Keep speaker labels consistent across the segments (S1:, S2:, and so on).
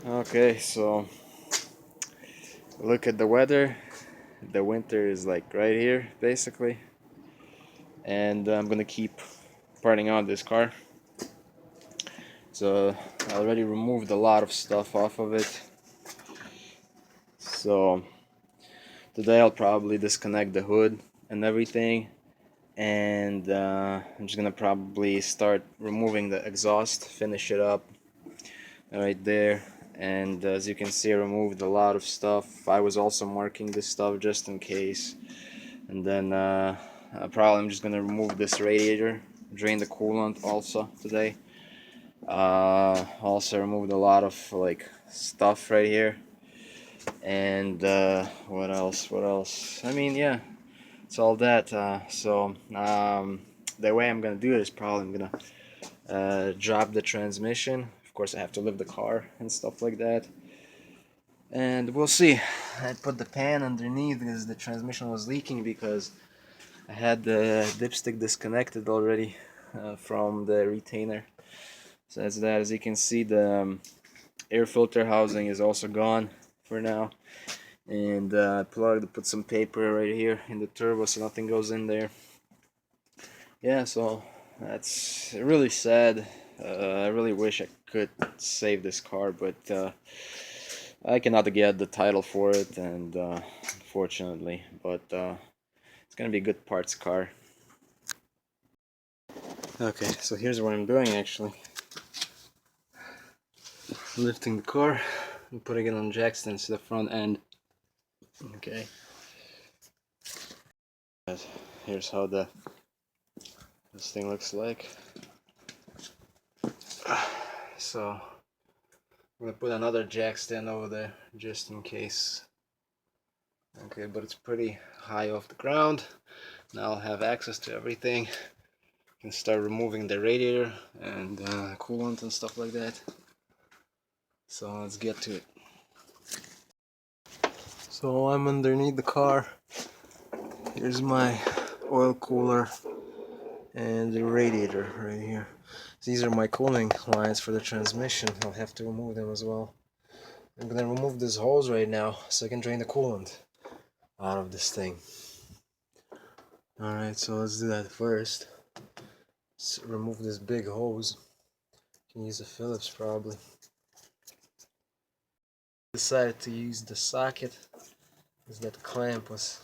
S1: Okay, so look at the weather. The winter is like right here, basically, and I'm gonna keep parting out this car. So I already removed a lot of stuff off of it. So today I'll probably disconnect the hood and everything, and I'm just gonna probably start removing the exhaust, finish it up right there. And as you can see, I removed a lot of stuff. I was also marking this stuff just in case. And then probably I'm just gonna remove this radiator, drain the coolant also today. Also removed a lot of like stuff right here. And what else? I mean, yeah, it's all that. The way I'm gonna do it is probably I'm gonna drop the transmission. Of course, I have to lift the car and stuff like that. And we'll see. I put the pan underneath because the transmission was leaking, because I had the dipstick disconnected already from the retainer. So that's that. As you can see, the air filter housing is also gone for now. And I put some paper right here in the turbo so nothing goes in there. Yeah, so that's really sad. I really wish I could save this car, but I cannot get the title for it, and unfortunately, but it's gonna be a good parts car. Okay, so here's what I'm doing actually. Lifting the car and putting it on jacks to the front end. Okay. Here's how this thing looks like. So I'm gonna put another jack stand over there just in case. Okay, but it's pretty high off the ground. Now I'll have access to everything. Can start removing the radiator and coolant and stuff like that. So let's get to it. So I'm underneath the car. Here's my oil cooler and the radiator right here. These are my cooling lines for the transmission. I'll have to remove them as well. I'm gonna remove this hose right now so I can drain the coolant out of this thing. Alright, so let's do that first. Let's remove this big hose. You can use a Phillips probably. Decided to use the socket because that clamp was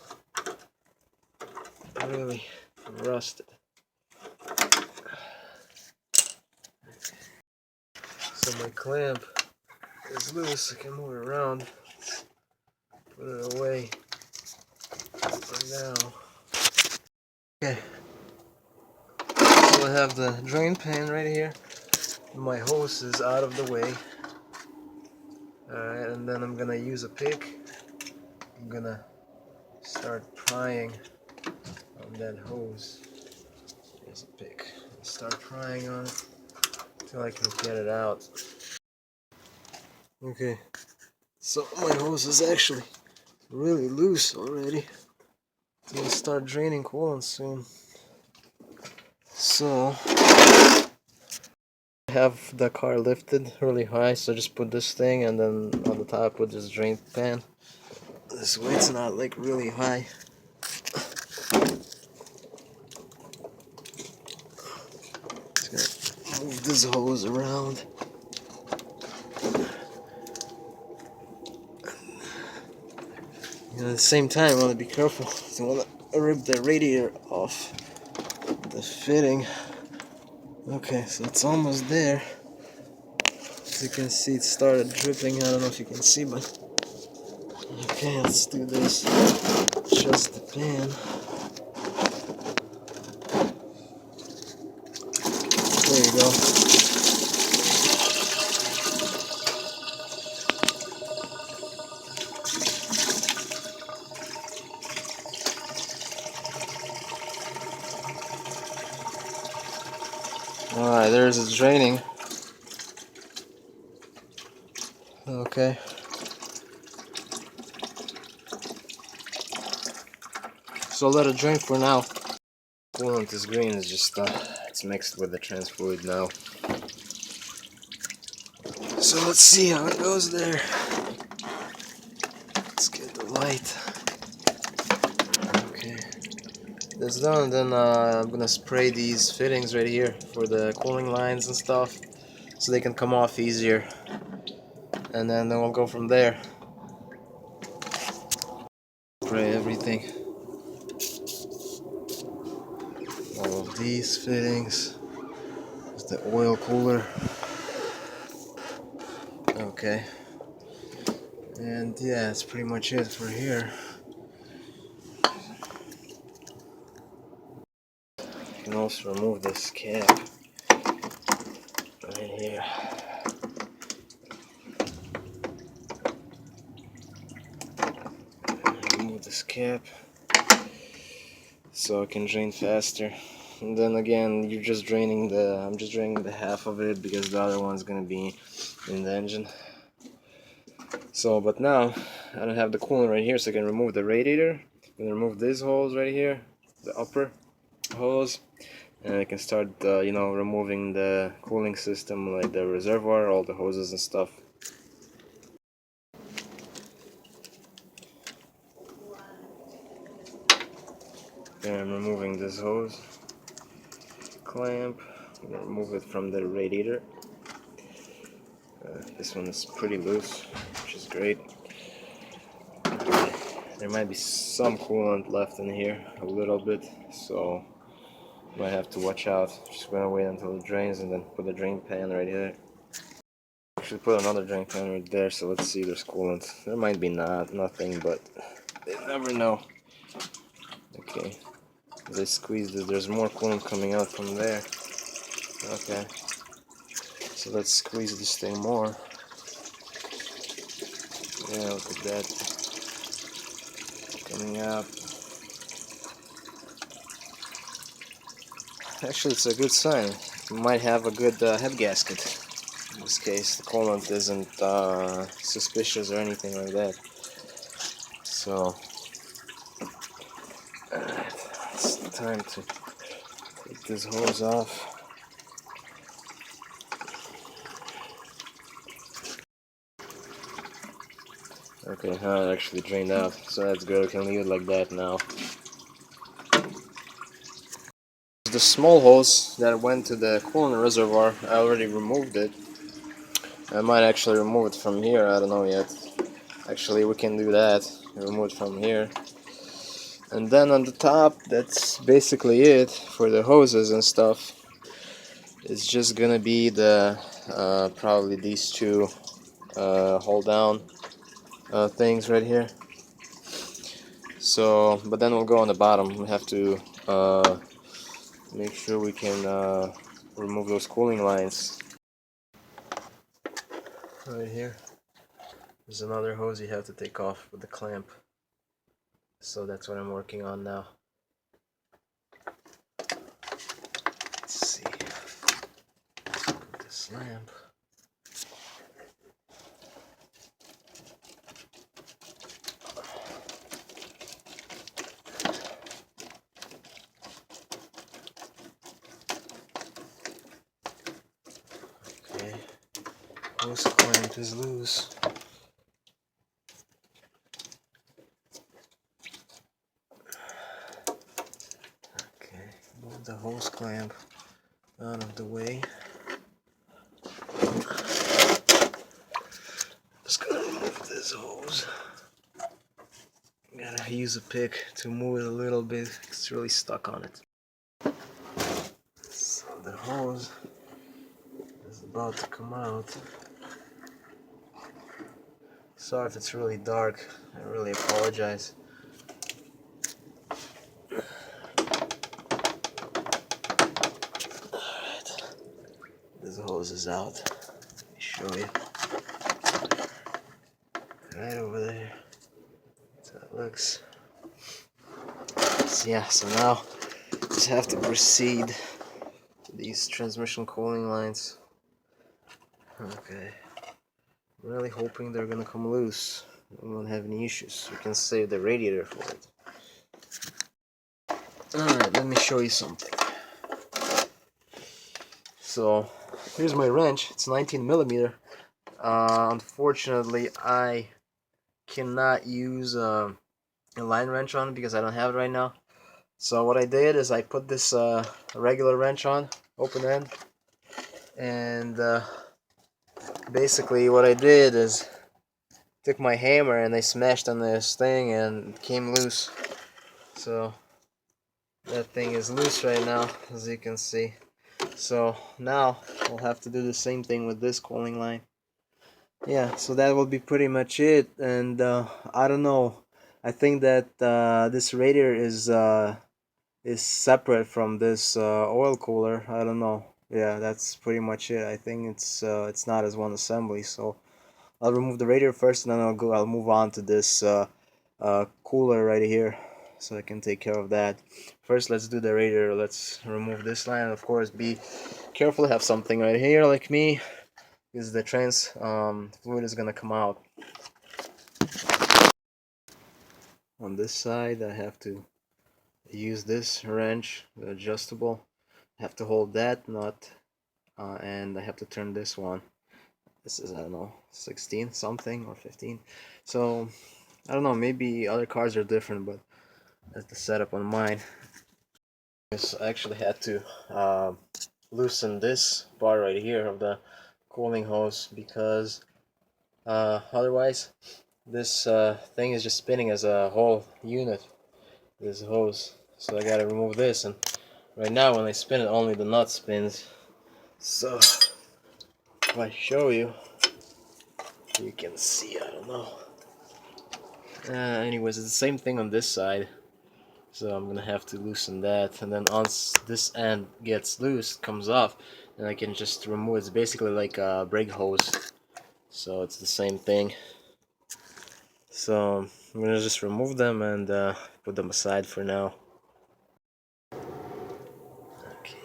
S1: really rusted. So my clamp is loose, I can move it around. Put it away for now. Okay, so I have the drain pan right here. My hose is out of the way. Alright, and then I'm gonna use a pick. I'm gonna start prying on that hose. There's a pick. Start prying on it until I can get it out. Okay, so my hose is actually really loose already. It's gonna start draining coolant soon. So I have the car lifted really high, so just put this thing, and then on the top put this drain pan. This way it's not like really high. Just gonna move this hose around. And at the same time, I want to be careful. I want to rip the radiator off the fitting. Okay, so it's almost there. As you can see, it started dripping. I don't know if you can see, but okay, let's do this. Adjust the pan. There you go. Alright, there's it's draining. Okay. So let it drain for now. Coolant is green, it's just it's mixed with the trans fluid now. So So let's see how it goes there. Let's get the light. Okay, that's done. Then I'm gonna spray these fittings right here for the cooling lines and stuff, so they can come off easier. And then we'll go from there. Spray everything. All of these fittings. There's the oil cooler. Okay. And yeah, that's pretty much it for here. You can also remove this cap right here. Remove this cap so it can drain faster. And then again, I'm just draining the half of it because the other one's gonna be in the engine. So, but now I don't have the coolant right here, so I can remove the radiator. I'm gonna remove these holes right here, the upper hose, and I can start, you know, removing the cooling system, like the reservoir, all the hoses and stuff. Okay, I'm removing this hose clamp. I'm gonna remove it from the radiator. This one is pretty loose, which is great. There might be some coolant left in here, a little bit, so might have to watch out. Just gonna wait until it drains and then put a drain pan right here. Should put another drain pan right there, so let's see if there's coolant. There might be nothing, but you never know. Okay, as I squeeze this, there's more coolant coming out from there. Okay, so let's squeeze this thing more. Yeah, look at that coming out. Actually, it's a good sign. You might have a good head gasket. In this case, the coolant isn't suspicious or anything like that. So, it's time to take this hose off. Okay, it actually drained out, so that's good. We can leave it like that now. The small hose that went to the coolant reservoir, I already removed it. I might actually remove it from here, I don't know yet. Actually, we can do that, remove it from here. And then on the top, that's basically it for the hoses and stuff. It's just gonna be the probably these two hold down things right here. So, but then we'll go on the bottom. We have to make sure we can remove those cooling lines. Right here, there's another hose you have to take off with the clamp. So that's what I'm working on now. Let's see. Put this lamp. Okay. Hose clamp is loose. Move the hose clamp out of the way. Just gonna remove this hose. Gotta use a pick to move it a little bit. It's really stuck on it. So the hose is about to come out. Sorry if it's really dark. I really apologize. This hose is out. Let me show you. Right over there. That's how it looks. So yeah, so now just have to proceed to these transmission cooling lines. Okay. I'm really hoping they're gonna come loose. We won't have any issues. We can save the radiator for it. Alright, let me show you something. So here's my wrench. It's 19 millimeter. Unfortunately, I cannot use a line wrench on it because I don't have it right now. So what I did is I put this regular wrench on, open end, and basically what I did is took my hammer and I smashed on this thing and it came loose. So that thing is loose right now, as you can see. So now we'll have to do the same thing with this cooling line. Yeah, so that will be pretty much it. And I don't know. I think that this radiator is separate from this oil cooler. I don't know. Yeah, that's pretty much it. I think it's not as one assembly. So I'll remove the radiator first, and then I'll move on to this cooler right here, so I can take care of that. First, let's do the radiator. Let's remove this line. Of course, be careful. Have something right here like me, because the trans fluid is gonna come out. On this side, I have to use this wrench, the adjustable. I have to hold that nut, and I have to turn this one. This is, I don't know, 16 something or 15. So I don't know, maybe other cars are different, but that's the setup on mine. So I actually had to loosen this part right here of the cooling hose, because otherwise this thing is just spinning as a whole unit, this hose. So I gotta remove this, and right now when I spin it, only the nut spins. So if I show you, you can see, I don't know. Anyways, it's the same thing on this side. So I'm gonna have to loosen that, and then once this end gets loose, comes off, then I can just remove it. It's basically like a brake hose, so it's the same thing. So I'm gonna just remove them and put them aside for now. Okay.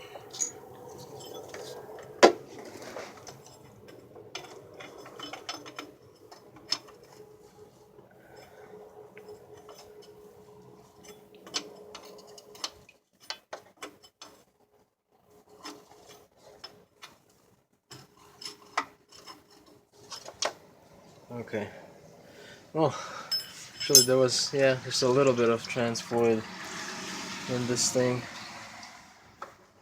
S1: Okay. Well, actually there was, yeah, just a little bit of trans fluid in this thing.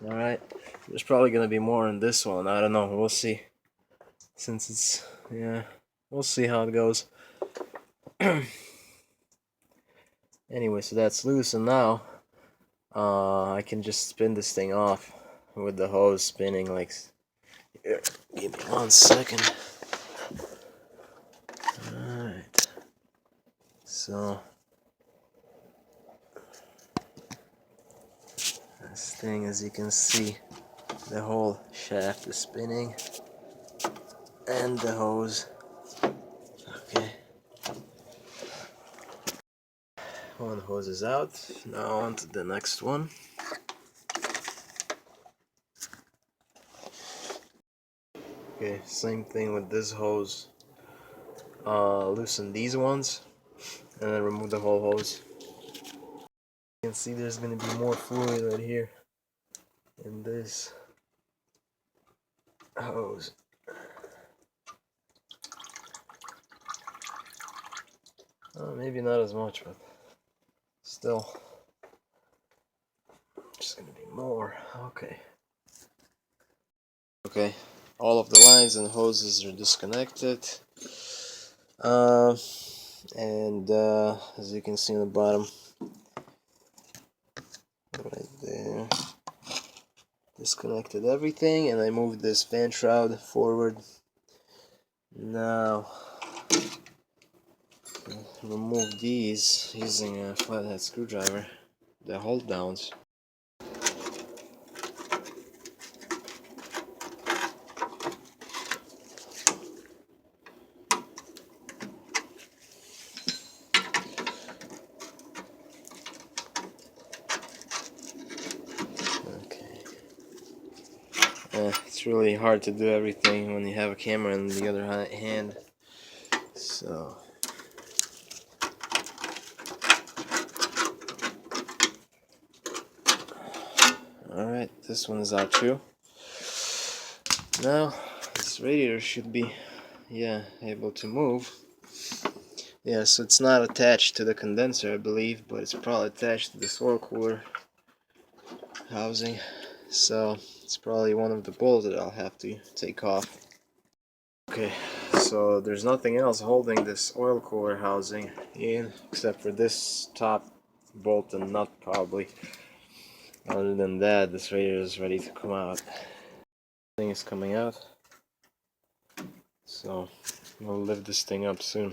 S1: Alright. There's probably gonna be more in this one. I don't know. We'll see. Since it's, yeah, we'll see how it goes. Anyway, so that's loose, and now I can just spin this thing off with the hose spinning like. Here, give me 1 second. Alright. So this thing, as you can see, the whole shaft is spinning, and the hose. Okay. One hose is out. Now on to the next one. Okay, same thing with this hose. Loosen these ones, and then remove the whole hose. You can see there's gonna be more fluid right here in this hose. Maybe not as much, but still, just gonna be more. Okay. Okay, all of the lines and hoses are disconnected. And as you can see on the bottom, right there, disconnected everything, and I moved this fan shroud forward. Now remove these using a flathead screwdriver, the hold downs. Okay. It's really hard to do everything when you have a camera in the other hand. So alright, this one is out too. Now this radiator should be yeah, able to move. Yeah, so it's not attached to the condenser, I believe, but it's probably attached to this oil cooler housing. So it's probably one of the bolts that I'll have to take off. Okay, so there's nothing else holding this oil cooler housing in except for this top bolt and nut, probably. Other than that, this radiator is ready to come out. Thing is coming out, so we'll lift this thing up soon.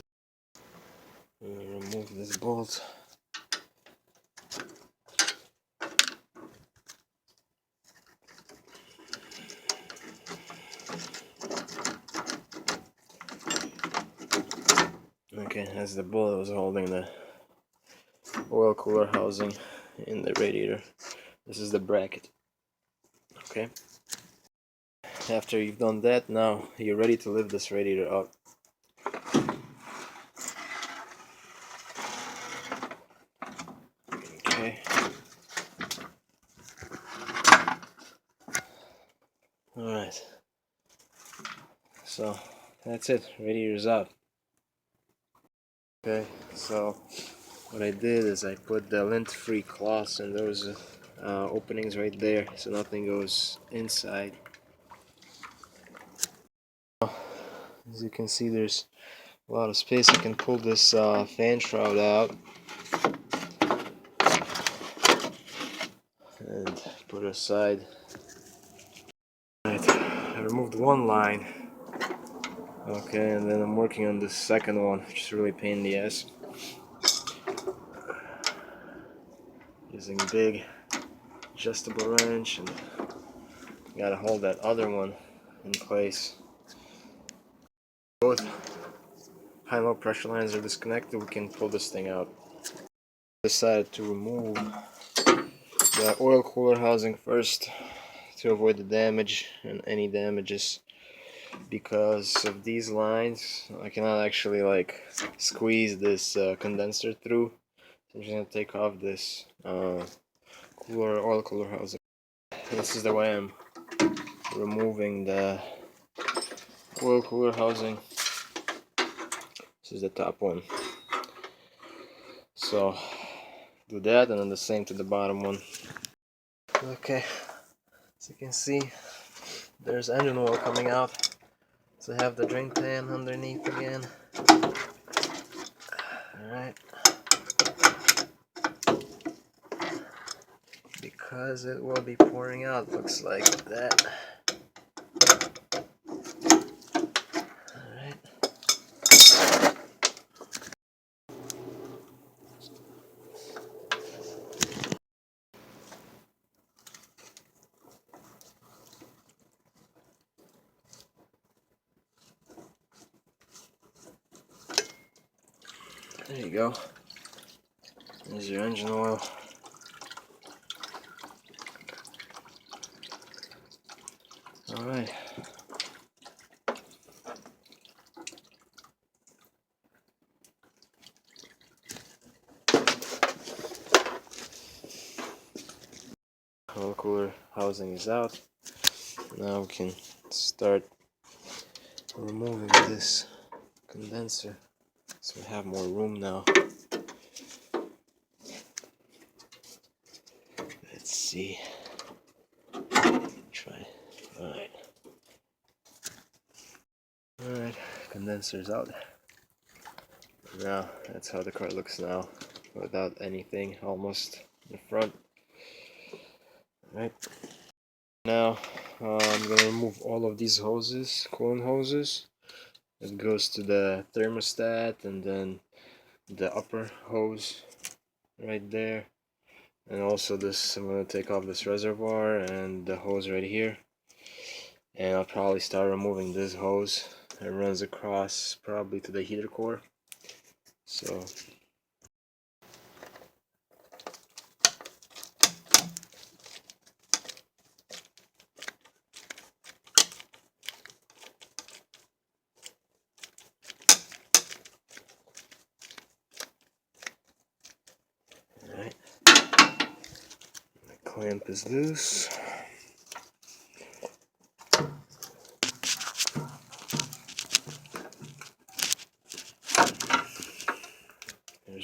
S1: We'll remove this bolt. Okay, that's the bolt that was holding the oil cooler housing in the radiator. This is the bracket. Okay. After you've done that, now you're ready to lift this radiator up. Okay. Alright. So that's it. Radiator's out. Okay, so what I did is I put the lint-free cloths in those openings right there, so nothing goes inside. As you can see, there's a lot of space. I can pull this fan shroud out and put it aside. Right, I removed one line. Okay, and then I'm working on the second one, which is really a pain in the ass. Using big adjustable wrench, and gotta hold that other one in place. Both high and low pressure lines are disconnected. We can pull this thing out. Decided to remove the oil cooler housing first to avoid the damage and any damages. Because of these lines, I cannot actually like squeeze this condenser through. So I'm just gonna take off this oil cooler housing. This is the way I'm removing the oil cooler housing. This is the top one. So do that, and then the same to the bottom one. Okay, as you can see, there's engine oil coming out. So I have the drain pan underneath again. Alright. Because it will be pouring out, looks like that. Alright. There you go. There's your engine oil. Alright. Oil cooler housing is out. Now we can start removing this condenser so we have more room now. Let's see. Try. Alright. Alright, condenser's out. Now that's how the car looks now, without anything almost in front. Alright. Now I'm gonna remove all of these hoses, coolant hoses. It goes to the thermostat, and then the upper hose right there, and also this. I'm gonna take off this reservoir and the hose right here, and I'll probably start removing this hose. It runs across probably to the heater core. So alright, the clamp is loose.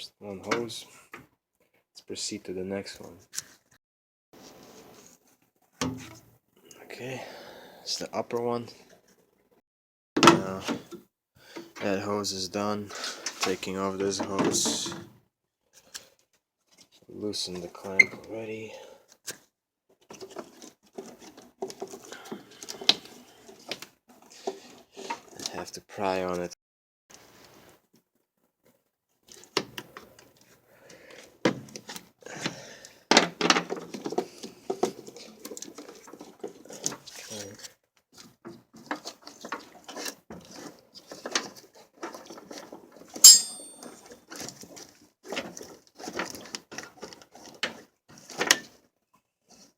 S1: first one hose. Let's proceed to the next one. Okay, it's the upper one. Now that hose is done. Taking off this hose. Loosen the clamp already. I have to pry on it.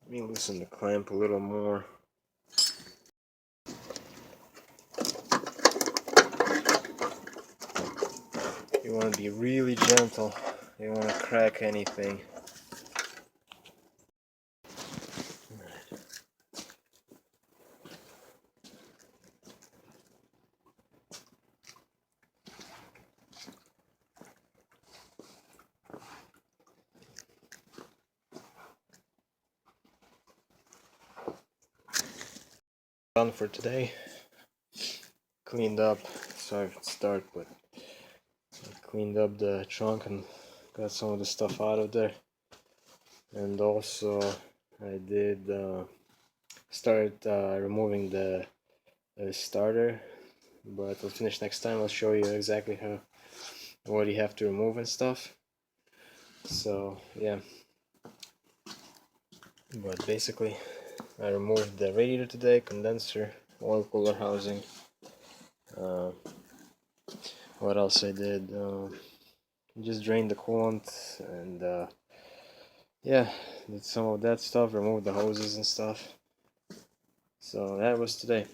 S1: Let me loosen the clamp a little more. You want to be really gentle. You don't want to crack anything. Done for today. Cleaned up. Sorry to start, but I cleaned up the trunk and got some of the stuff out of there. And also I did start removing the starter, but I'll finish next time. I'll show you exactly what you have to remove and stuff. So yeah, but basically I removed the radiator today, condenser, oil cooler housing. What else I did? Just drained the coolant and yeah, did some of that stuff, removed the hoses and stuff. So that was today.